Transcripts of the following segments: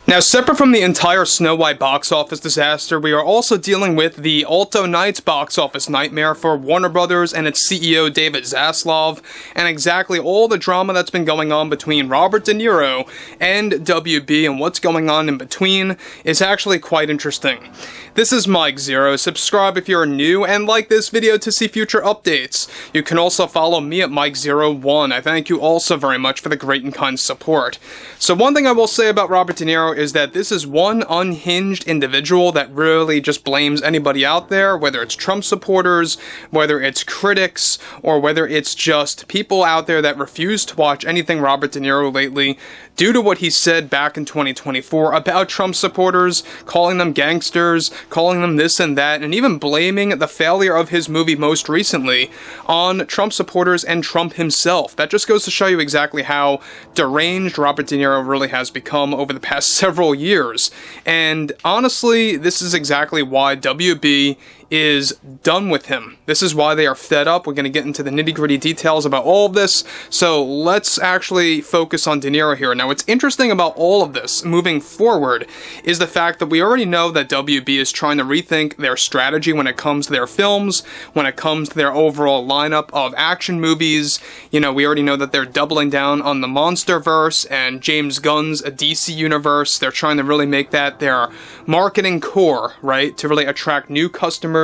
Now, separate from the entire Snow White box office disaster, we are also dealing with the Alto Knights box office nightmare for Warner Brothers and its CEO David Zaslav, and exactly all the drama that's been going on between Robert De Niro and WB, and what's going on in between is actually quite interesting. This is Mike Zero. Subscribe if you're new, and like this video to see future updates. You can also follow me at Mike01. I thank you also very much for the great and kind support. So one thing I will say about Robert De Niro is that this is one unhinged individual that really just blames anybody out there, whether it's Trump supporters, whether it's critics, or whether it's just people out there that refuse to watch anything Robert De Niro lately due to what he said back in 2024 about Trump supporters, calling them gangsters, calling them this and that, and even blaming the failure of his movie most recently on Trump supporters and Trump himself. That just goes to show you exactly how deranged Robert De Niro really has become over the past several years. And honestly, this is exactly why WB is done with him. This is why they are fed up. We're going to get into the nitty-gritty details about all of this, so let's actually focus on De Niro here. Now, what's interesting about all of this moving forward is the fact that we already know that WB is trying to rethink their strategy when it comes to their films, when it comes to their overall lineup of action movies. You know, we already know that they're doubling down on the Monsterverse and James Gunn's DC universe. They're trying to really make that their marketing core, right, to really attract new customers,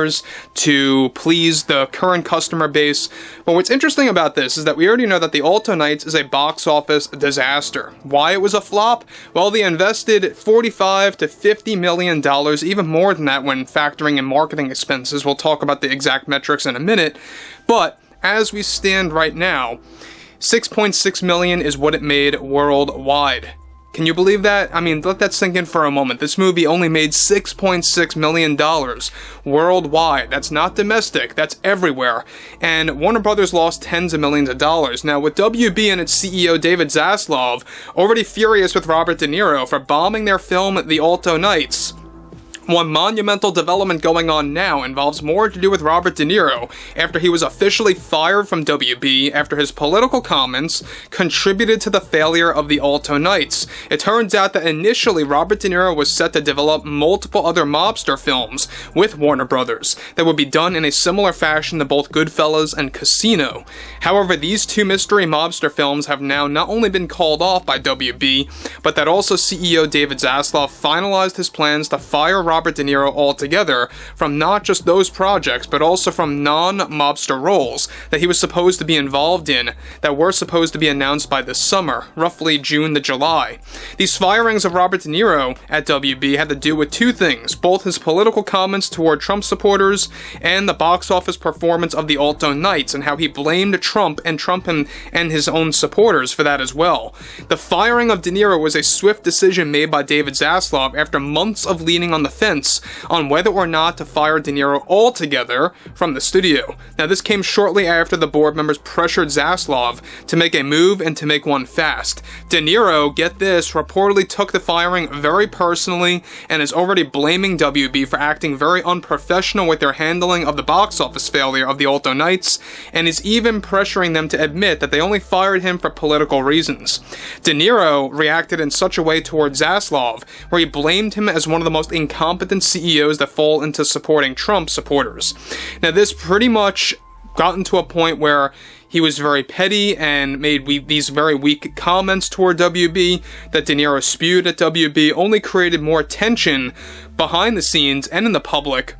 to please the current customer base. But what's interesting about this is that we already know that the Alto Knights is a box office disaster. Why it was a flop? Well, they invested $45 to $50 million, even more than that when factoring in marketing expenses. We'll talk about the exact metrics in a minute. But as we stand right now, $6.6 million is what it made worldwide. Can you believe that? I mean, let that sink in for a moment. This movie only made $6.6 million worldwide. That's not domestic, that's everywhere. And Warner Brothers lost tens of millions of dollars. Now, with WB and its CEO David Zaslav already furious with Robert De Niro for bombing their film The Alto Knights, one monumental development going on now involves more to do with Robert De Niro after he was officially fired from WB after his political comments contributed to the failure of the Alto Knights. It turns out that initially Robert De Niro was set to develop multiple other mobster films with Warner Brothers that would be done in a similar fashion to both Goodfellas and Casino. However, these two mystery mobster films have now not only been called off by WB, but that also CEO David Zaslav finalized his plans to fire Robert De Niro altogether from not just those projects, but also from non-mobster roles that he was supposed to be involved in that were supposed to be announced by this summer, roughly June to July. These firings of Robert De Niro at WB had to do with two things, both his political comments toward Trump supporters and the box office performance of the Alto Knights and how he blamed Trump and his own supporters for that as well. The firing of De Niro was a swift decision made by David Zaslav after months of leaning on the on whether or not to fire De Niro altogether from the studio. Now, this came shortly after the board members pressured Zaslav to make a move and to make one fast. De Niro, get this, reportedly took the firing very personally and is already blaming WB for acting very unprofessional with their handling of the box office failure of the Alto Knights, and is even pressuring them to admit that they only fired him for political reasons. De Niro reacted in such a way toward Zaslav, where he blamed him as one of the most incompetent CEOs that fall into supporting Trump supporters. Now, this pretty much gotten to a point where he was very petty and made these very weak comments toward WB that De Niro spewed at WB, only created more tension behind the scenes and in the public,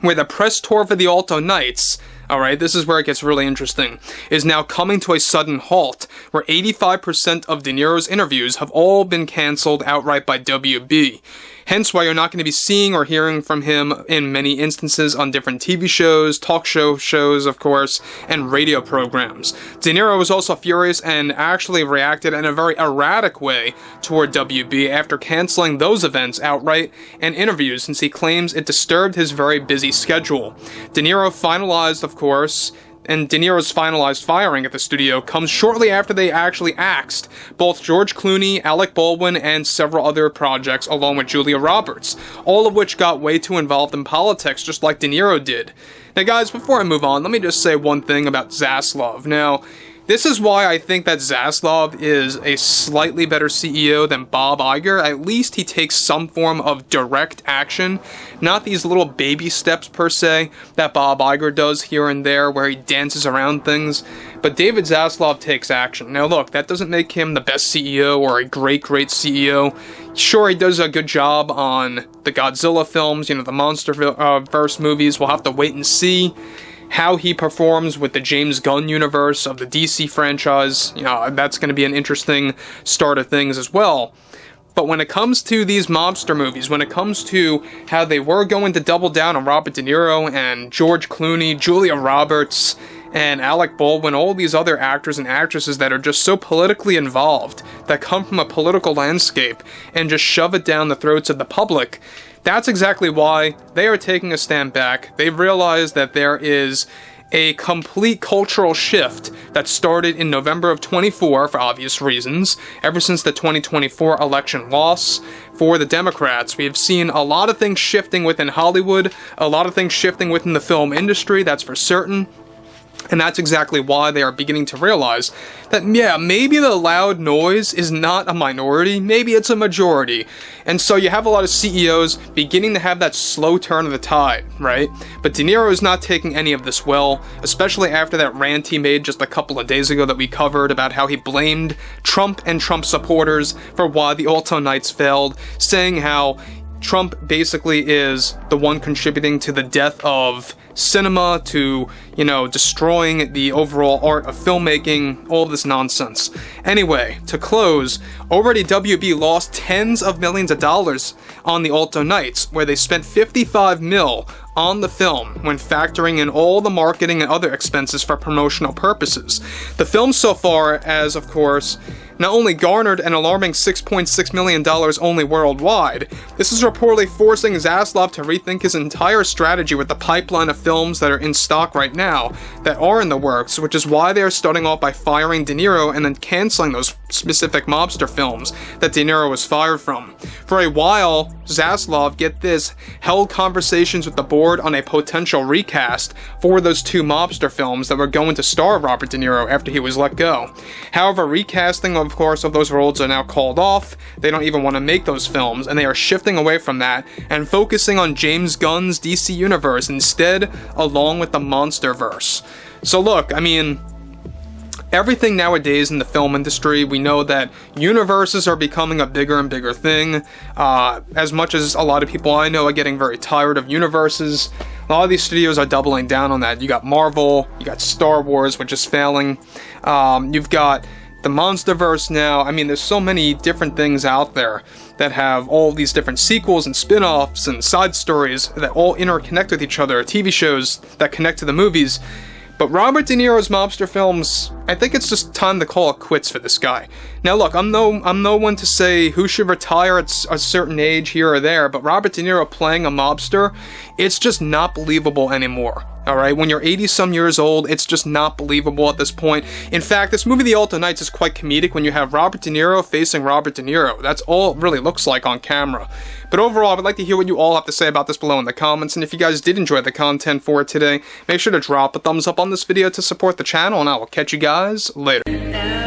where the press tour for the Alto Knights, alright, this is where it gets really interesting, is now coming to a sudden halt, where 85% of De Niro's interviews have all been cancelled outright by WB. Hence why you're not going to be seeing or hearing from him in many instances on different TV shows, talk shows, of course, and radio programs. De Niro was also furious and actually reacted in a very erratic way toward WB after canceling those events outright and interviews, since he claims it disturbed his very busy schedule. De Niro finalized, of course, and De Niro's finalized firing at the studio comes shortly after they actually axed both George Clooney, Alec Baldwin, and several other projects along with Julia Roberts, all of which got way too involved in politics just like De Niro did. Now guys, before I move on, let me just say one thing about Zaslav. Now, This is why I think that Zaslav is a slightly better CEO than Bob Iger. At least he takes some form of direct action, not these little baby steps per se that Bob Iger does here and there where he dances around things. But David Zaslav takes action. Now look, that doesn't make him the best CEO or a great CEO. Sure, he does a good job on the Godzilla films, you know, the MonsterVerse movies. We'll have to wait and see how he performs with the James Gunn universe of the DC franchise. You know, that's going to be an interesting start of things as well. But when it comes to these mobster movies, when it comes to how they were going to double down on Robert De Niro and George Clooney, Julia Roberts, and Alec Baldwin, all these other actors and actresses that are just so politically involved, that come from a political landscape, and just shove it down the throats of the public, that's exactly why they are taking a stand back. They've realized that there is a complete cultural shift that started in November of 24 for obvious reasons. Ever since the 2024 election loss for the Democrats, we have seen a lot of things shifting within Hollywood, a lot of things shifting within the film industry, that's for certain. And that's exactly why they are beginning to realize that, yeah, maybe the loud noise is not a minority, maybe it's a majority. And so you have a lot of CEOs beginning to have that slow turn of the tide, right? But De Niro is not taking any of this well, especially after that rant he made just a couple of days ago that we covered about how he blamed Trump and Trump supporters for why the Alto Knights failed, saying how Trump basically is the one contributing to the death of cinema, to, you know, destroying the overall art of filmmaking, all of this nonsense. Anyway, to close, already WB lost tens of millions of dollars on the Alto Knights, where they spent $55 million on the film when factoring in all the marketing and other expenses for promotional purposes. The film so far has, of course, not only garnered an alarming $6.6 million only worldwide, this is reportedly forcing Zaslav to rethink his entire strategy with the pipeline of films that are in stock right now that are in the works, which is why they are starting off by firing De Niro and then canceling those specific mobster films that De Niro was fired from. For a while, Zaslav, get this, held conversations with the board on a potential recast for those two mobster films that were going to star Robert De Niro after he was let go. However, recasting of course of those roles are now called off. They don't even want to make those films, and they are shifting away from that and focusing on James Gunn's DC universe instead, along with the MonsterVerse. So look, I mean, everything nowadays in the film industry, we know that universes are becoming a bigger and bigger thing. As much as a lot of people I know are getting very tired of universes, a lot of these studios are doubling down on that. You got Marvel, you got Star Wars, which is failing. You've got the MonsterVerse now. I mean, there's so many different things out there that have all these different sequels and spin-offs and side stories that all interconnect with each other, TV shows that connect to the movies. But Robert De Niro's mobster films, I think it's just time to call it quits for this guy. Now look, I'm no one to say who should retire at a certain age here or there, but Robert De Niro playing a mobster, it's just not believable anymore. Alright, when you're 80-some years old, it's just not believable at this point. In fact, this movie, The Alto Knights, is quite comedic when you have Robert De Niro facing Robert De Niro. That's all it really looks like on camera. But overall, I would like to hear what you all have to say about this below in the comments, and if you guys did enjoy the content for today, make sure to drop a thumbs up on this video to support the channel, and I will catch you guys later.